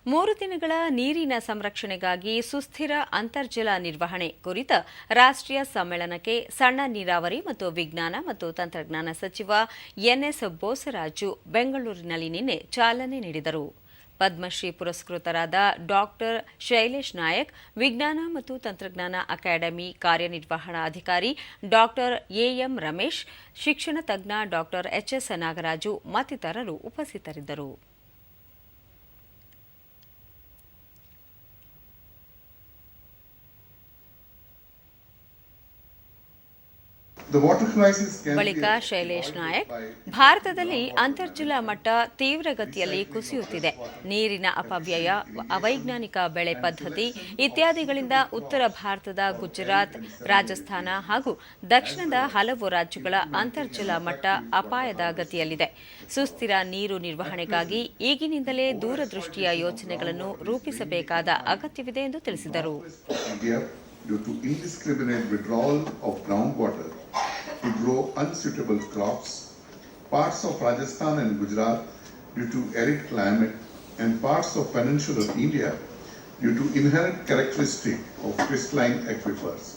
3 ದಿನಗಳ ನೀರಿನ ಸಂರಕ್ಷಣೆಗಾಗಿ ಸುಸ್ಥಿರ ಅಂತರ್ಜಲ ನಿರ್ವಹಣೆ ಕುರಿತ ರಾಷ್ಟ್ರೀಯ ಸಮ್ಮೇಳನಕ್ಕೆ ಸಣ್ಣ ನೀರಾವರಿ ಮತ್ತು ವಿಜ್ಞಾನ ಮತ್ತು ತಂತ್ರಜ್ಞಾನ ಸಚಿವ ಎನ್ಎಸ್ ಬೋಸರಾಜು ಬೆಂಗಳೂರಿನಲ್ಲಿ ನಿನ್ನೆ ಚಾಲನೆ ನೀಡಿದರು. ಪದ್ಮಶ್ರೀ ಪುರಸ್ಕೃತರಾದ ಡಾಕ್ಟರ್ ಶೈಲೇಶ್ ನಾಯಕ್, ವಿಜ್ಞಾನ ಮತ್ತು ತಂತ್ರಜ್ಞಾನ ಅಕಾಡೆಮಿ ಕಾರ್ಯನಿರ್ವಹಣಾಧಿಕಾರಿ ಡಾಕ್ಟರ್ ಎಎಂ ರಮೇಶ್, ಶಿಕ್ಷಣ ತಜ್ಞ ಡಾಕ್ಟರ್ ಎಚ್ಎಸ್ ನಾಗರಾಜು ಮತ್ತಿತರರು ಉಪಸ್ಥಿತರಿದ್ದರು. ಬಳಿಕ ಶೈಲೇಶ್ ನಾಯಕ್, ಭಾರತದಲ್ಲಿ ಅಂತರ್ಜಲ ಮಟ್ಟ ತೀವ್ರಗತಿಯಲ್ಲಿ ಕುಸಿಯುತ್ತಿದೆ. ನೀರಿನ ಅಪವ್ಯಯ, ಅವೈಜ್ಞಾನಿಕ ಬೆಳೆ ಪದ್ಧತಿ ಇತ್ಯಾದಿಗಳಿಂದ ಉತ್ತರ ಭಾರತದ ಗುಜರಾತ್, ರಾಜಸ್ಥಾನ ಹಾಗೂ ದಕ್ಷಿಣದ ಹಲವು ರಾಜ್ಯಗಳ ಅಂತರ್ಜಲ ಮಟ್ಟ ಅಪಾಯದ ಗತಿಯಲ್ಲಿದೆ. ಸುಸ್ಥಿರ ನೀರು ನಿರ್ವಹಣೆಗಾಗಿ ಈಗಿನಿಂದಲೇ ದೂರದೃಷ್ಟಿಯ ಯೋಜನೆಗಳನ್ನು ರೂಪಿಸಬೇಕಾದ ಅಗತ್ಯವಿದೆ ಎಂದು ತಿಳಿಸಿದರು. Due to indiscriminate withdrawal of groundwater to grow unsuitable crops, parts of Rajasthan and Gujarat due to arid climate, and parts of peninsular India due to inherent characteristic of crystalline aquifers.